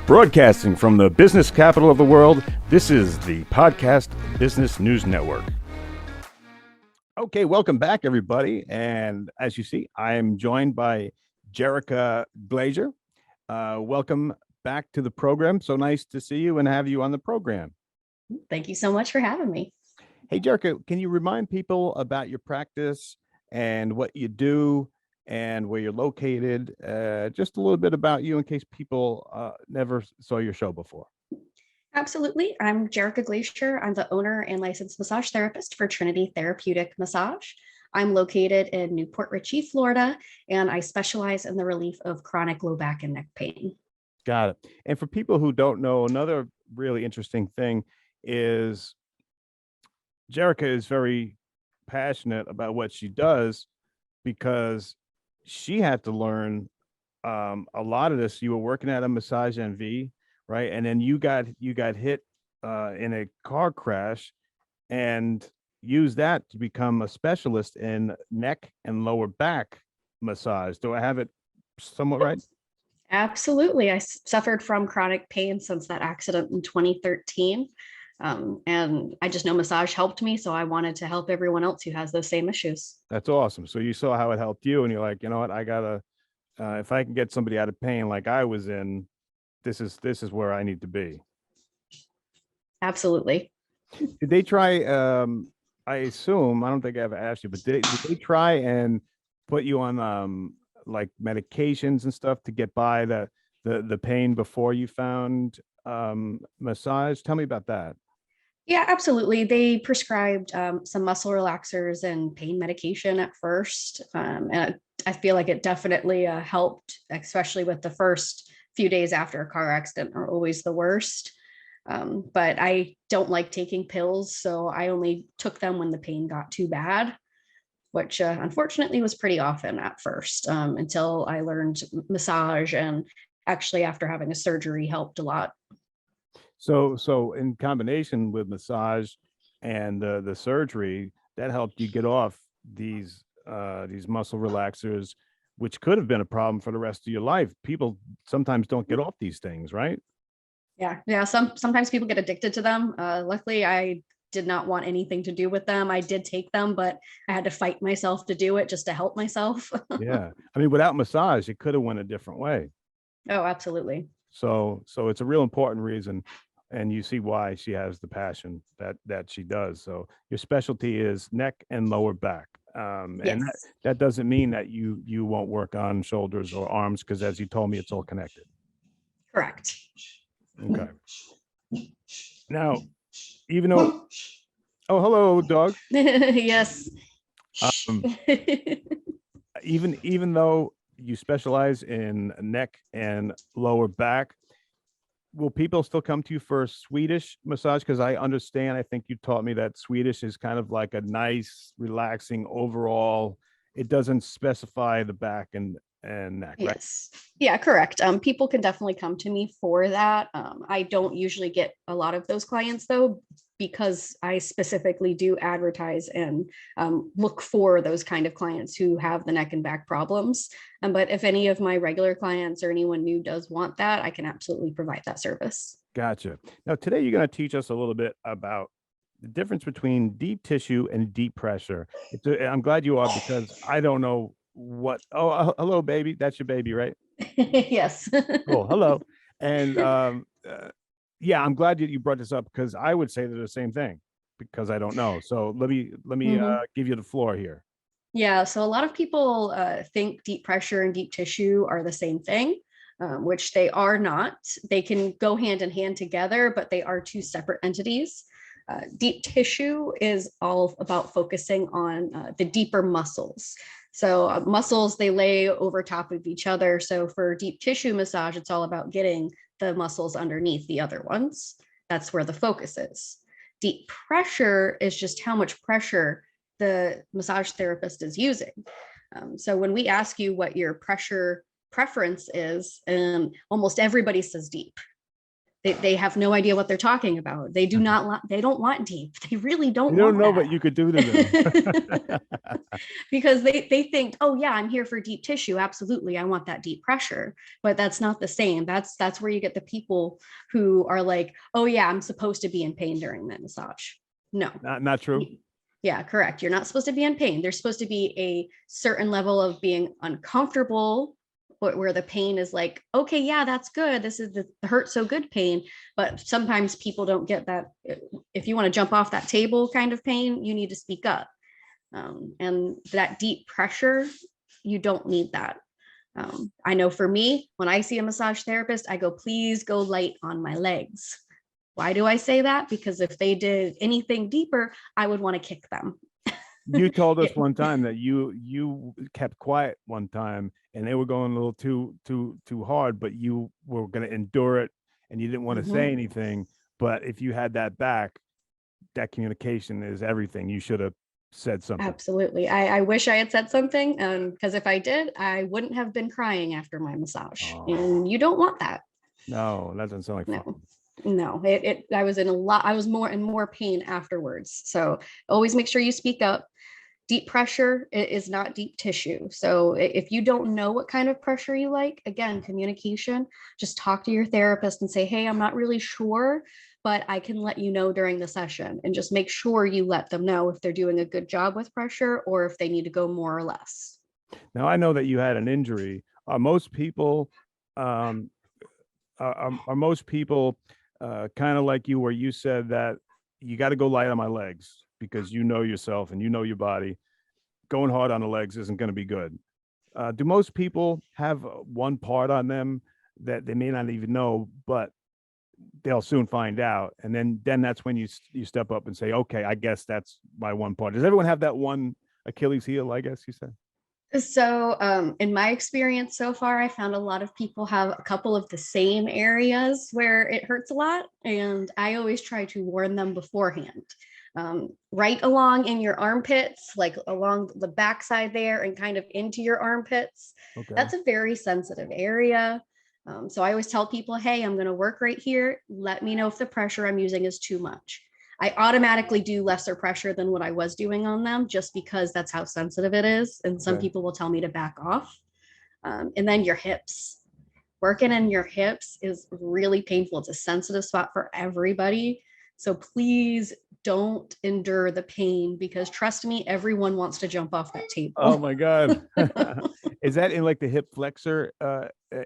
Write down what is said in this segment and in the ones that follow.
Broadcasting from the business capital of the world, this is the Podcast Business News Network. Okay, welcome back, everybody. And as you see, I'm joined by Jerrica Glaeser. Welcome back to the program. So nice to see you and have you on the program. Thank you so much for having me. Hey, Jerrica, can you remind people about your practice and what you do and where you're located? Just a little bit about you in case people never saw your show before. Absolutely. I'm Jerrica Glaeser. I'm the owner and licensed massage therapist for Trinity Therapeutic Massage. I'm located in Newport Richey, Florida, and I specialize in the relief of chronic low back and neck pain. Got it. And for people who don't know, another really interesting thing is Jerrica is very passionate about what she does because she had to learn a lot of this. You were working at a massage NV, right? And then you got hit in a car crash and used that to become a specialist in neck and lower back massage. Do I have it somewhat right? Absolutely. I suffered from chronic pain since that accident in 2013. And I just know massage helped me. So I wanted to help everyone else who has those same issues. That's awesome. So you saw how it helped you and you're like, you know what, I gotta, if I can get somebody out of pain like I was in, this is where I need to be. Absolutely. Did they try, I assume, I don't think I ever asked you, but did they try and put you on like medications and stuff to get by the pain before you found massage? Tell me about that. Yeah, absolutely. They prescribed some muscle relaxers and pain medication at first. And I feel like it definitely helped, especially with the first few days after a car accident are always the worst. But I don't like taking pills, so I only took them when the pain got too bad, which unfortunately was pretty often at first, until I learned massage, and actually after having a surgery helped a lot. So in combination with massage and the surgery, that helped you get off these muscle relaxers, which could have been a problem for the rest of your life. People sometimes don't get off these things, right? Yeah. Sometimes people get addicted to them. Luckily, I did not want anything to do with them. I did take them, but I had to fight myself to do it just to help myself. Yeah. I mean, without massage, it could have went a different way. Oh, absolutely. So it's a real important reason, and you see why she has the passion that she does. So your specialty is neck and lower back. And Yes. that doesn't mean that you won't work on shoulders or arms, because as you told me, it's all connected. Correct. Okay. Now, even though, oh, hello, dog. Yes. Um, even though you specialize in neck and lower back, will people still come to you for Swedish massage? Because I understand, I think you taught me that Swedish is kind of like a nice, relaxing overall. It doesn't specify the back and neck, right? Yes. Yeah, correct. People can definitely come to me for that. I don't usually get a lot of those clients though, because I specifically do advertise and look for those kind of clients who have the neck and back problems. But if any of my regular clients or anyone new does want that, I can absolutely provide that service. Gotcha. Now, today you're going to teach us a little bit about the difference between deep tissue and deep pressure. I'm glad you are, because I don't know what. Oh, hello, baby. That's your baby, right? Yes. Cool. Hello. And yeah, I'm glad that you brought this up, because I would say the same thing, because I don't know. So let me give you the floor here. Yeah, so a lot of people think deep pressure and deep tissue are the same thing, which they are not. They can go hand in hand together, but they are two separate entities. Deep tissue is all about focusing on the deeper muscles. So muscles, they lay over top of each other. So for deep tissue massage, it's all about getting the muscles underneath the other ones. That's where the focus is. Deep pressure is just how much pressure the massage therapist is using. So when we ask you what your pressure preference is, almost everybody says deep. They have no idea what they're talking about. They don't want deep. They really don't You don't want know that. what you could do to them. Because they think, oh yeah, I'm here for deep tissue. Absolutely. I want that deep pressure. But that's not the same. That's where you get the people who are like, oh yeah, I'm supposed to be in pain during that massage. No. Not true. Yeah, correct. You're not supposed to be in pain. There's supposed to be a certain level of being uncomfortable, where the pain is like, okay, yeah, that's good. This is the hurt so good pain. But sometimes people don't get that. If you want to jump off that table kind of pain, you need to speak up. And that deep pressure, you don't need that. I know for me, when I see a massage therapist, I go, please go light on my legs. Why do I say that? Because if they did anything deeper, I would want to kick them. You told us one time that you kept quiet one time, and they were going a little too hard, but you were going to endure it, and you didn't want to say anything. But if you had that back, that communication is everything. You should have said something. Absolutely. I wish I had said something, because if I did, I wouldn't have been crying after my massage. And you don't want that. No, that doesn't sound like fun. No, I was more and more pain afterwards. So always make sure you speak up. Deep pressure is not deep tissue. So if you don't know what kind of pressure you like, again, communication, just talk to your therapist and say, hey, I'm not really sure, but I can let you know during the session, and just make sure you let them know if they're doing a good job with pressure or if they need to go more or less. Now, I know that you had an injury. Are most people, kind of like you, where you said that you got to go light on my legs because you know yourself and you know your body? Going hard on the legs isn't going to be good. Do most people have one part on them that they may not even know, but they'll soon find out, and then that's when you step up and say, okay, I guess that's my one part? Does everyone have that one Achilles heel, I guess you said? So in my experience so far, I found a lot of people have a couple of the same areas where it hurts a lot. And I always try to warn them beforehand. Right along in your armpits, like along the backside there and kind of into your armpits. Okay. That's a very sensitive area. So I always tell people, hey, I'm going to work right here. Let me know if the pressure I'm using is too much. I automatically do lesser pressure than what I was doing on them, just because that's how sensitive it is. And some people will tell me to back off. And then your hips. Working in your hips is really painful. It's a sensitive spot for everybody. So please don't endure the pain, because trust me, everyone wants to jump off that table. Oh my God. Is that in like the hip flexor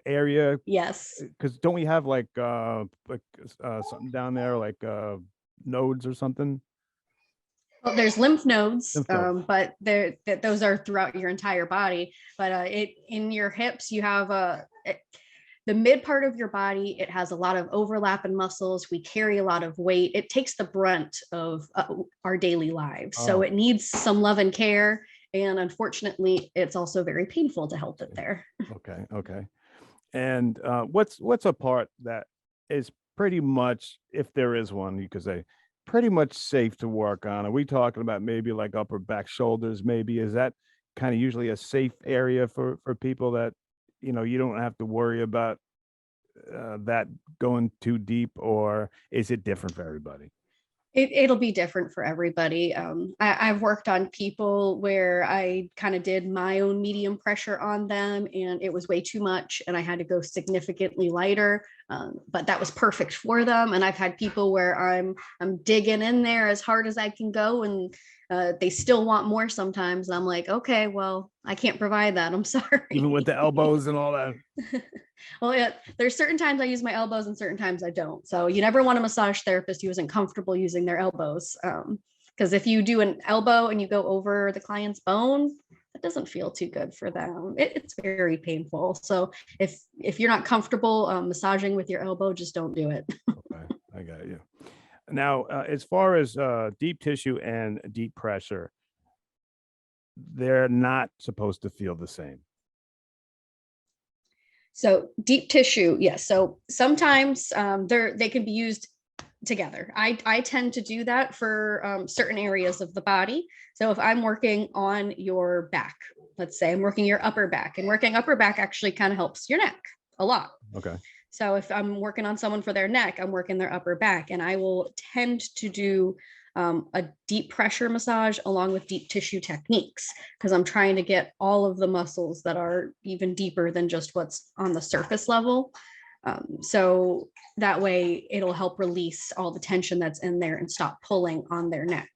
area? Yes. Because don't we have like something down there, like nodes or something? Well, there's lymph nodes, but those are throughout your entire body. But in your hips, you have the mid part of your body. It has a lot of overlap in muscles. We carry a lot of weight. It takes the brunt of our daily lives. So it needs some love and care. And unfortunately, it's also very painful to help it there. Okay. And what's a part that is pretty much, if there is one, you could say, pretty much safe to work on? Are we talking about maybe like upper back, shoulders? Maybe is that kind of usually a safe area for people that, you don't have to worry about that going too deep, or is it different for everybody? It'll be different for everybody. I've worked on people where I kind of did my own medium pressure on them, and it was way too much, and I had to go significantly lighter. But that was perfect for them. And I've had people where I'm digging in there as hard as I can go, and they still want more sometimes. I'm like, okay, well, I can't provide that. I'm sorry. Even with the elbows and all that. Well, there's certain times I use my elbows and certain times I don't. So you never want a massage therapist who isn't comfortable using their elbows. Because if you do an elbow and you go over the client's bone, that doesn't feel too good for them. It's very painful. So if you're not comfortable massaging with your elbow, just don't do it. Okay, I got you. Now, as far as deep tissue and deep pressure, they're not supposed to feel the same. So deep tissue, yes. So sometimes they can be used together. I tend to do that for certain areas of the body. So if I'm working on your back, let's say I'm working your upper back, and working upper back actually kind of helps your neck a lot. Okay. So if I'm working on someone for their neck, I'm working their upper back, and I will tend to do a deep pressure massage along with deep tissue techniques, because I'm trying to get all of the muscles that are even deeper than just what's on the surface level. So that way it'll help release all the tension that's in there and stop pulling on their neck.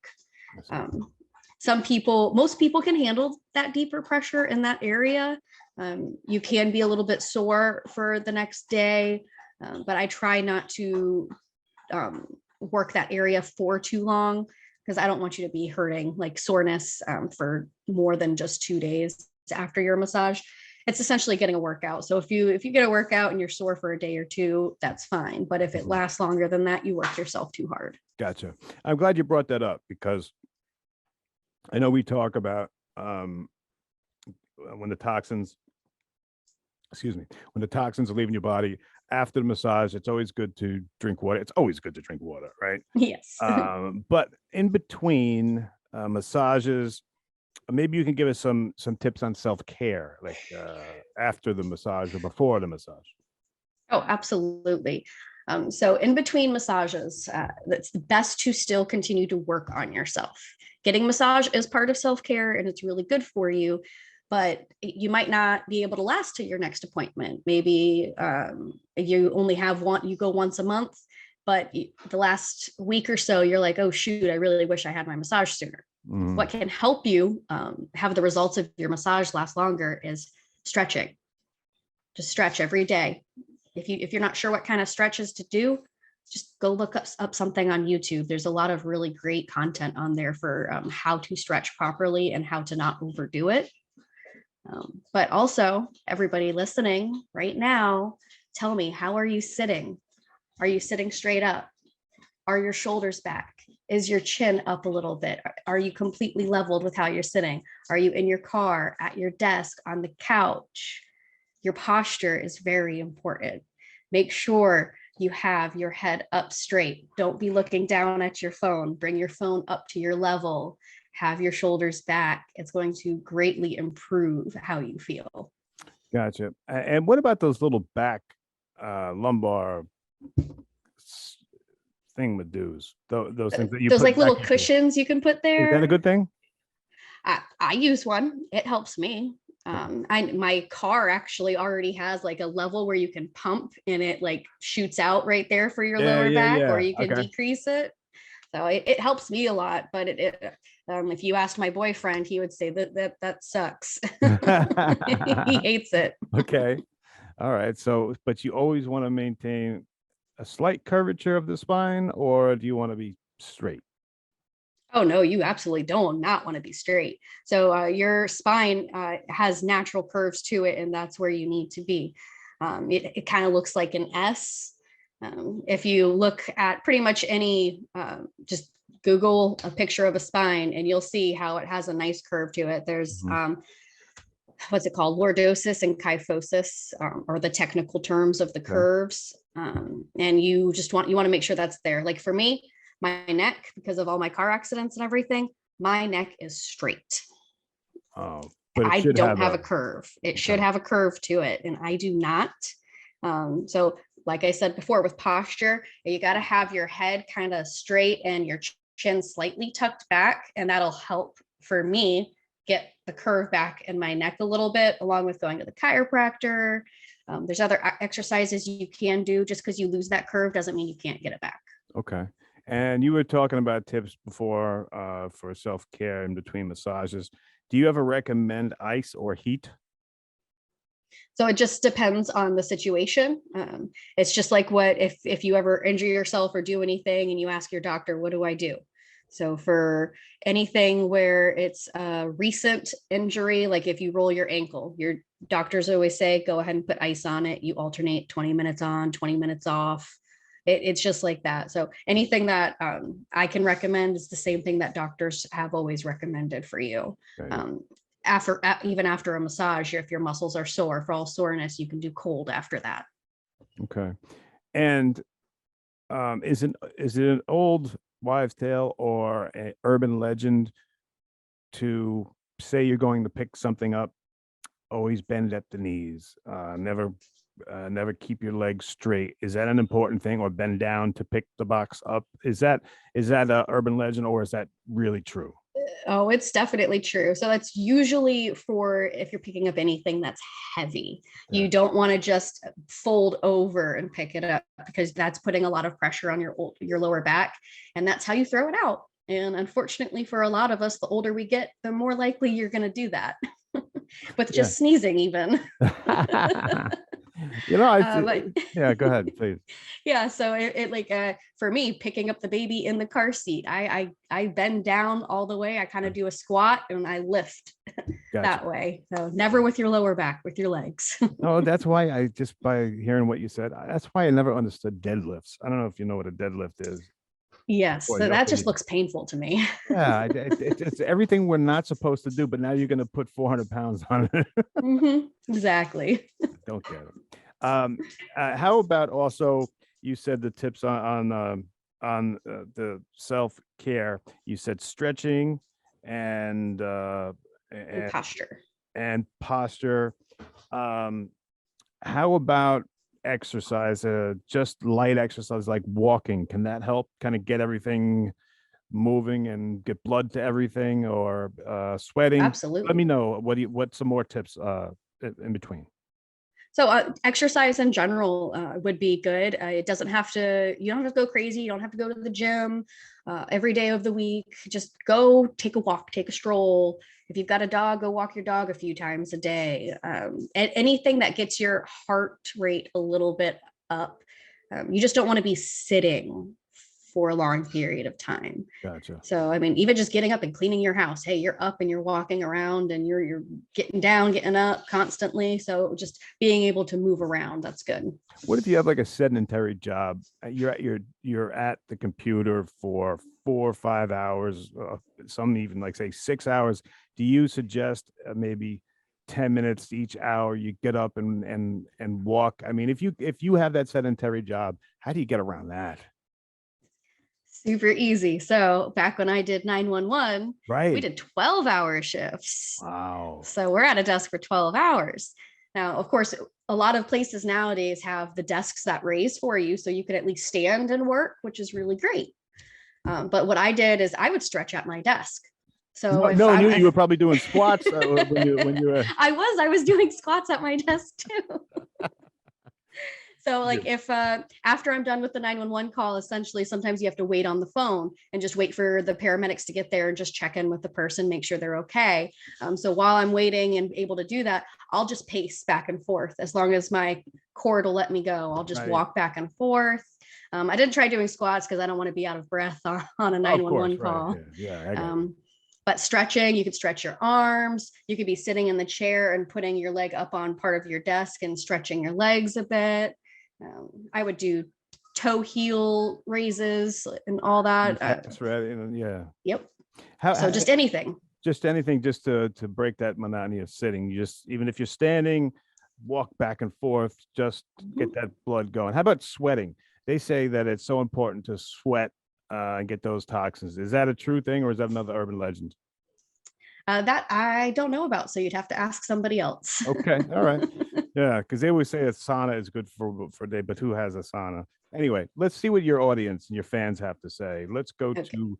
Most people can handle that deeper pressure in that area. You can be a little bit sore for the next day, but I try not to work that area for too long, because I don't want you to be hurting like soreness for more than just 2 days after your massage. It's essentially getting a workout. So if you get a workout and you're sore for a day or two, that's fine. But if it lasts longer than that, you work yourself too hard. Gotcha. I'm glad you brought that up, because I know we talk about when the toxins, when the toxins are leaving your body after the massage, it's always good to drink water. It's always good to drink water, right? Yes. But in between massages, maybe you can give us some tips on self-care, like after the massage or before the massage. Oh, absolutely. So in between massages, it's best to still continue to work on yourself. Getting massage is part of self-care and it's really good for you, but you might not be able to last to your next appointment. Maybe you only have one, you go once a month, but the last week or so, you're like, oh shoot, I really wish I had my massage sooner. What can help you have the results of your massage last longer is stretching. Just stretch every day. If you're not sure what kind of stretches to do, just go look up something on YouTube. There's a lot of really great content on there for how to stretch properly and how to not overdo it. But also, everybody listening right now, tell me, how are you sitting? Are you sitting straight up? Are your shoulders back? Is your chin up a little bit? Are you completely leveled with how you're sitting? Are you in your car, at your desk, on the couch? Your posture is very important. Make sure you have your head up straight. Don't be looking down at your phone. Bring your phone up to your level. Have your shoulders back. It's going to greatly improve how you feel. Gotcha. And what about those little back lumbar thingamadoos? Those things that you Those put like little back into. cushions you can put Is that a there. good thing? I use one. It helps me. My car actually already has like a level where you can pump and it like shoots out right there for your lower back, or you can Okay. decrease it. So it helps me a lot, but if you asked my boyfriend, he would say that sucks. He hates it. Okay. All right. So, but you always want to maintain a slight curvature of the spine, or do you want to be straight? Oh no, you absolutely don't not want to be straight. So your spine has natural curves to it, and that's where you need to be. It kind of looks like an S. If you look at pretty much any, just Google a picture of a spine, and you'll see how it has a nice curve to it. There's what's it called? Lordosis and kyphosis are the technical terms of the curves. And you want to make sure that's there. Like for me, my neck, because of all my car accidents and everything, my neck is straight. Oh, but I don't have a curve. It should Okay. have a curve to it, and I do not. So like I said before, with posture, you got to have your head kind of straight and your chin slightly tucked back, and that'll help for me get the curve back in my neck a little bit, along with going to the chiropractor. There's other exercises you can do. Just because you lose that curve doesn't mean you can't get it back. Okay. And you were talking about tips before for self-care in between massages. Do you ever recommend ice or heat? So it just depends on the situation. It's just like what if you ever injure yourself or do anything and you ask your doctor, what do I do? So for anything where it's a recent injury, like if you roll your ankle, your doctors always say, go ahead and put ice on it. You alternate 20 minutes on, 20 minutes off. It's just like that. So anything that I can recommend is the same thing that doctors have always recommended for you. Okay. Even after a massage, if your muscles are sore, for all soreness, you can do cold after that. Okay. And is it an old wives' tale or an urban legend to say you're going to pick something up, always bend at the knees, never never keep your legs straight. Is that an important thing? Or bend down to pick the box up? Is that a urban legend, or is that really true? Oh, it's definitely true. So that's usually for if you're picking up anything that's heavy. Yeah. You don't want to just fold over and pick it up because that's putting a lot of pressure on your lower back, and that's how you throw it out. And unfortunately, for a lot of us, the older we get, the more likely you're going to do that with Yeah. just sneezing, even. But Yeah, go ahead, please. yeah, so it like for me, picking up the baby in the car seat, I bend down all the way. I kind of do a squat and I lift Gotcha. that way. So never with your lower back, with your legs. Oh, that's why just by hearing what you said, that's why I never understood deadlifts. I don't know if you know what a deadlift is. Yes, Or so that okay, just looks painful to me. yeah, it's everything we're not supposed to do, but now you're going to put 400 pounds on it. Exactly. Don't get it. How about also, you said the tips on the self care. You said stretching and And and posture. and posture. Um, how about exercise? Just light exercise like walking. Can that help kind of get everything moving and get blood to everything, or sweating? Let me Absolutely. know what's some more tips in between. So exercise in general would be good. You don't have to go crazy. You don't have to go to the gym every day of the week. Just go take a walk, take a stroll. If you've got a dog, go walk your dog a few times a day. Anything that gets your heart rate a little bit up. You just don't want to be sitting for a long period of time. Gotcha. So, I mean, even just getting up and cleaning your house, hey, you're up and you're walking around and you're getting down, getting up constantly. So just being able to move around, that's good. What if you have like a sedentary job? You're at the computer for 4 or 5 hours, some even like say 6 hours. Do you suggest maybe 10 minutes each hour you get up and walk? I mean, if you have that sedentary job, how do you get around that? Super easy. So back when I did 911, we Right. did 12-hour shifts. Wow. So we're at a desk for 12 hours. Now, of course, a lot of places nowadays have the desks that raise for you so you can at least stand and work, which is really great. But what I did is I would stretch at my desk. So No, if no, I'm, you were probably doing squats when you were. I was doing squats at my desk too. So like if after I'm done with the 911 call, essentially sometimes you have to wait on the phone and just wait for the paramedics to get there and just check in with the person, make sure they're okay. So while I'm waiting and able to do that, I'll just pace back and forth as long as my cord will let me go. I'll just Right. walk back and forth. I didn't try doing squats because I don't want to be out of breath on a Of course, 911 right. call. Yeah, I got it. But stretching, you could stretch your arms. You could be sitting in the chair and putting your leg up on part of your desk and stretching your legs a bit. I would do toe heel raises and all that. That's right. Yeah. Yep. So How, just anything. just anything just to break that monotony of sitting. You just, even if you're standing, walk back and forth, just get that blood going. How about sweating? They say that it's so important to sweat and get those toxins. Is that a true thing, or is that another urban legend? That I don't know about. So you'd have to ask somebody else. Okay, all right. Yeah, because they always say a sauna is good for day, but who has a sauna? Anyway, let's see what your audience and your fans have to say. Let's go Okay. to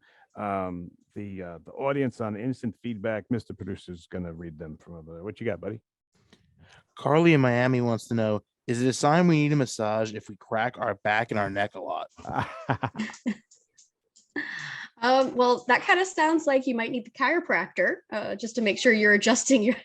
the audience on instant feedback. Mr. Producer's gonna read them from over there. What you got, buddy? Carly in Miami wants to know, is it a sign we need a massage if we crack our back and our neck a lot? Well, that kind of sounds like you might need the chiropractor just to make sure you're adjusting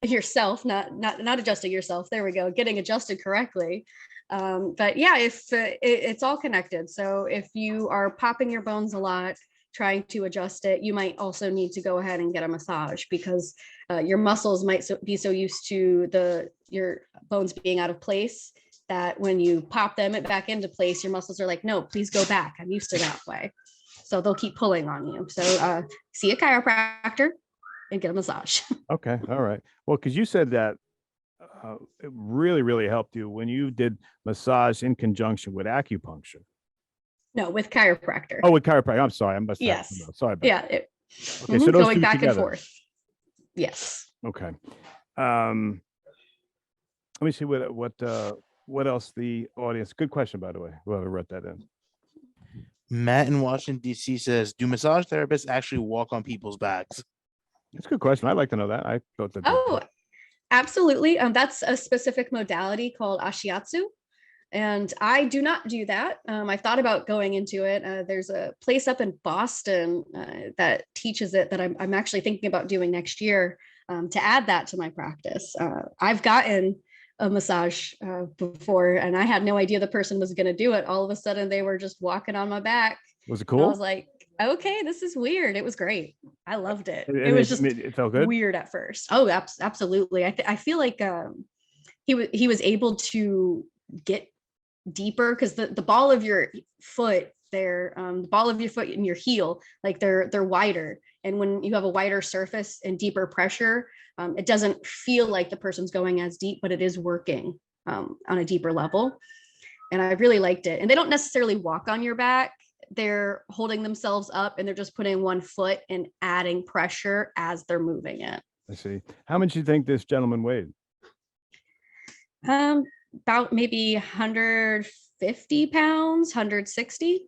yourself, not adjusting yourself. There we go, getting adjusted correctly. But yeah, if it's all connected. So if you are popping your bones a lot, trying to adjust it, you might also need to go ahead and get a massage because your muscles might be so used to your bones being out of place that when you pop them back into place, your muscles are like, no, please go back. I'm used to that way. So they'll keep pulling on you. So see a chiropractor and get a massage. Okay, all right. Well, because you said that it really, really helped you when you did massage in conjunction with acupuncture. No, with chiropractor. Oh, with chiropractor. I'm sorry. I must have. Yes. Sorry about Yeah. Okay, so those going two back together. and forth. Yes. Okay. Let me see what what else the audience? Good question, by the way. Whoever wrote that in. Matt in Washington, D.C. says, do massage therapists actually walk on people's backs? That's a good question. I'd like to know that. I thought that. Oh, absolutely. That's a specific modality called ashiatsu. And I do not do that. I thought about going into it. There's a place up in Boston that teaches it that I'm actually thinking about doing next year to add that to my practice. I've gotten a massage before, and I had no idea the person was going to do it. All of a sudden, they were just walking on my back. Was it And I cool? was like, okay, this is weird. It was great. I loved it. And It was just it felt good. weird at first. Oh, absolutely. I feel like he was able to get deeper because the ball of your foot there, the ball of your foot and your heel, like they're wider, and when you have a wider surface and deeper pressure, it doesn't feel like the person's going as deep, but it is working on a deeper level. And I really liked it. And they don't necessarily walk on your back. They're holding themselves up and they're just putting one foot and adding pressure as they're moving it. I see. How much do you think this gentleman weighed? About maybe 150 pounds, 160.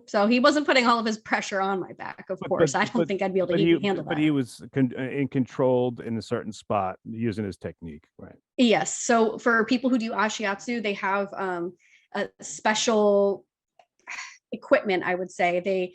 So he wasn't putting all of his pressure on my back, of course. I don't think I'd be able to handle that. But he was controlled in a certain spot using his technique, right? Yes. So for people who do ashiatsu, they have a special equipment, I would say.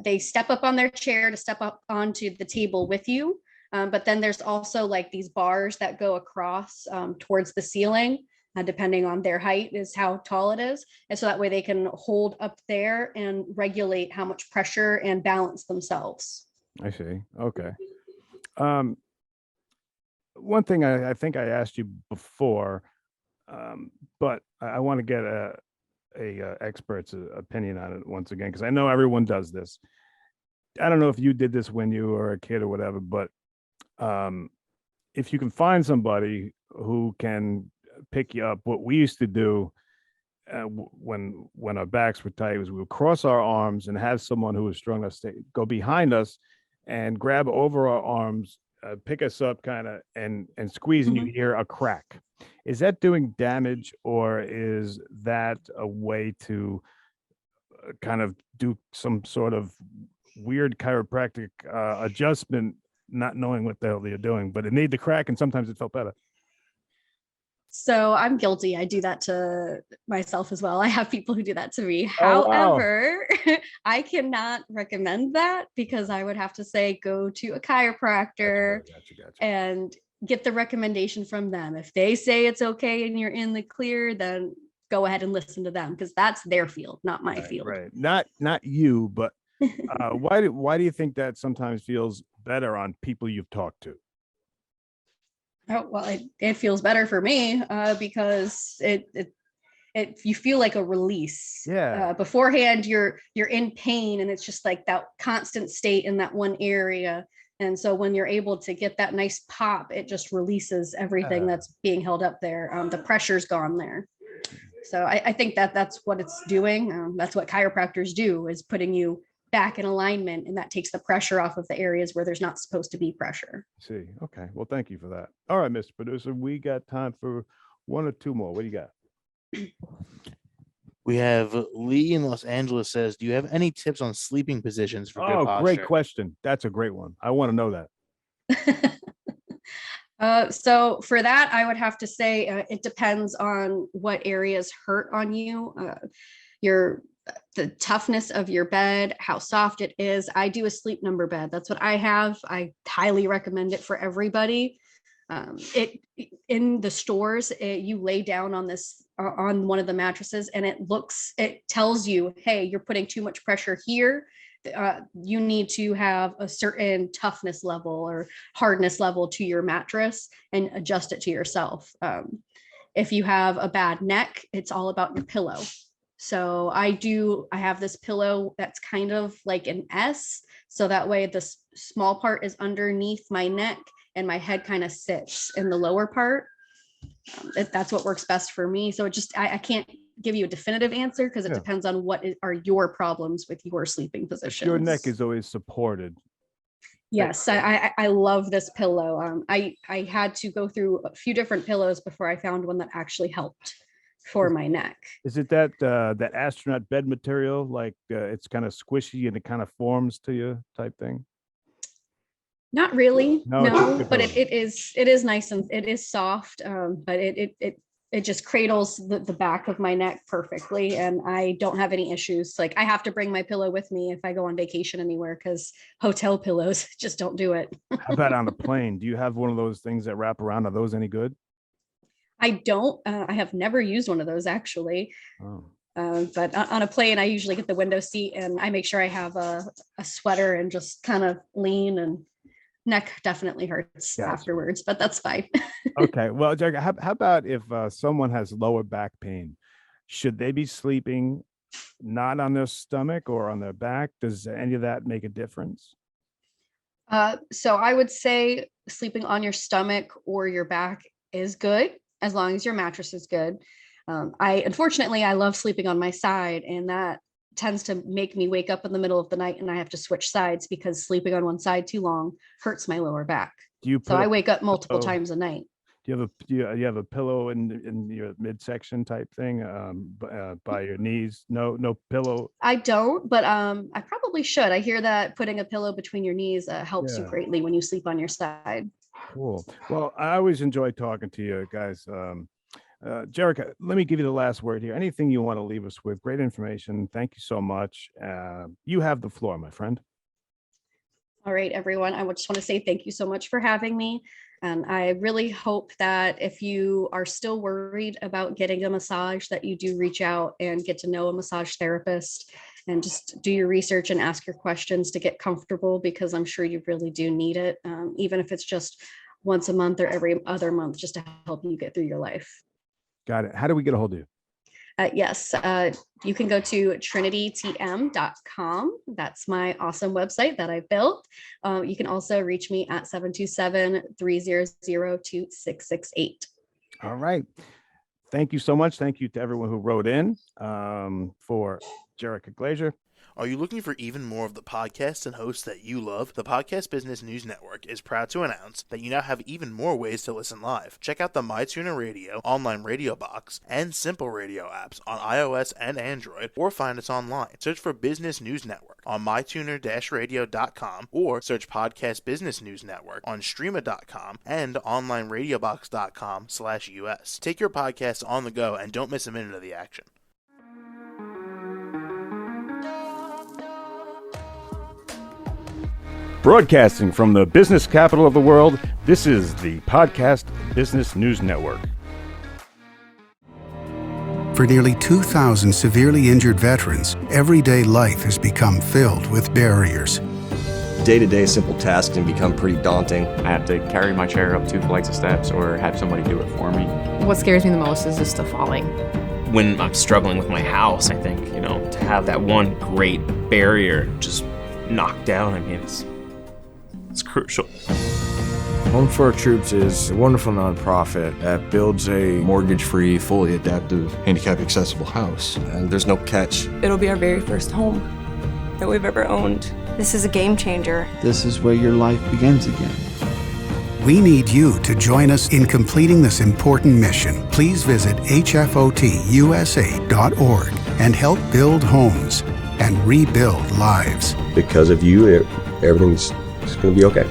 They step up on their chair to step up onto the table with you. But then there's also like these bars that go across towards the ceiling, depending on their height is how tall it is. And so that way they can hold up there and regulate how much pressure and balance themselves. I see. Okay. One thing I think I asked you before, but I want to get a expert's opinion on it once again, because I know everyone does this. I don't know if you did this when you were a kid or whatever, but if you can find somebody who can pick you up, what we used to do when our backs were tight was we would cross our arms and have someone who was strong enough to go behind us and grab over our arms, pick us up kind of and squeeze, and you hear a crack. Is that doing damage, or is that a way to kind of do some sort of weird chiropractic adjustment, not knowing what the hell they're doing, but it made the crack and sometimes it felt better? So I'm guilty. I do that to myself as well. I have people who do that to me. Oh, wow. However, I cannot recommend that because I would have to say, go to a chiropractor Gotcha. and get the recommendation from them. If they say it's okay and you're in the clear, then go ahead and listen to them because that's their field, not my field. Right. Not you, but why do you think that sometimes feels better on people you've talked to? Oh, well, it feels better for me because it you feel like a release. Yeah. Beforehand, you're in pain, and it's just like that constant state in that one area. And so when you're able to get that nice pop, it just releases everything that's being held up there. The pressure's gone there. So I think that's what it's doing. That's what chiropractors do, is putting you back in alignment, and that takes the pressure off of the areas where there's not supposed to be pressure. See, okay. Well, thank you for that. All right, Mr. Producer, we got time for one or two more. What do you got? We have Lee in Los Angeles says, do you have any tips on sleeping positions for good posture? Great question. That's a great one. I want to know that. So for that, I would have to say it depends on what areas hurt on you. The toughness of your bed, how soft it is. I do a sleep number bed. That's what I have. I highly recommend it for everybody. It in the stores, you lay down on this on one of the mattresses, and it tells you, hey, you're putting too much pressure here. You need to have a certain toughness level or hardness level to your mattress and adjust it to yourself. If you have a bad neck, it's all about your pillow. So I have this pillow that's kind of like an S. So that way the small part is underneath my neck and my head kind of sits in the lower part. That's what works best for me. So I can't give you a definitive answer because it depends on what are your problems with your sleeping positions. Your neck is always supported. Yes, I love this pillow. I had to go through a few different pillows before I found one that actually helped. for my neck. Is it that astronaut bed material, like it's kind of squishy and it kind of forms to you type thing? Not really, No, it's no, good but pillow. it is nice and it is soft, but it just cradles the back of my neck perfectly, and I don't have any issues. Like I have to bring my pillow with me if I go on vacation anywhere because hotel pillows just don't do it. How about on a plane? Do you have one of those things that wrap around? Are those any good? I don't. I have never used one of those actually. Oh. But on a plane, I usually get the window seat and I make sure I have a sweater and just kind of lean, and neck definitely hurts Gotcha. afterwards, but that's fine. Okay. Well, Jerrica, how about if someone has lower back pain? Should they be sleeping not on their stomach or on their back? Does any of that make a difference? So I would say sleeping on your stomach or your back is good as long as your mattress is good. Unfortunately, I love sleeping on my side, and that tends to make me wake up in the middle of the night and I have to switch sides because sleeping on one side too long hurts my lower back. Do you So put I wake up multiple pillow- times a night. Do you have a pillow in your midsection type thing by your knees? No pillow. I don't, but I probably should. I hear that putting a pillow between your knees helps you Yeah. greatly when you sleep on your side. Cool. Well, I always enjoy talking to you guys. Jerrica, let me give you the last word here. Anything you want to leave us with? Great information. Thank you so much. You have the floor, my friend. All right, everyone. I just want to say thank you so much for having me. And I really hope that if you are still worried about getting a massage, that you do reach out and get to know a massage therapist and just do your research and ask your questions to get comfortable, because I'm sure you really do need it, even if it's just once a month or every other month, just to help you get through your life. Got it. How do we get a hold of you? Yes, you can go to trinitytm.com. That's my awesome website that I built. You can also reach me at 727-300-2668. All right. Thank you so much. Thank you to everyone who wrote in for Jerrica Glaeser. Are you looking for even more of the podcasts and hosts that you love? The Podcast Business News Network is proud to announce that you now have even more ways to listen live. Check out the MyTuner Radio, online radio box, and Simple Radio apps on iOS and Android, or find us online. Search for Business News Network on mytuner-radio.com, or search Podcast Business News Network on streama.com and onlineradiobox.com/US. Take your podcast on the go and don't miss a minute of the action. Broadcasting from the business capital of the world, this is the Podcast Business News Network. For nearly 2,000 severely injured veterans, everyday life has become filled with barriers. Day-to-day simple tasks can become pretty daunting. I have to carry my chair up 2 flights of steps or have somebody do it for me. What scares me the most is just the falling. When I'm struggling with my house, I think, to have that one great barrier just knocked down, it's crucial. Home for Our Troops is a wonderful nonprofit that builds a Mortgage-free, fully adaptive, handicap-accessible house. And there's no catch. It'll be our very first home that we've ever owned. This is a game changer. This is where your life begins again. We need you to join us in completing this important mission. Please visit hfotusa.org and help build homes and rebuild lives. Because of you, everything's going to be okay.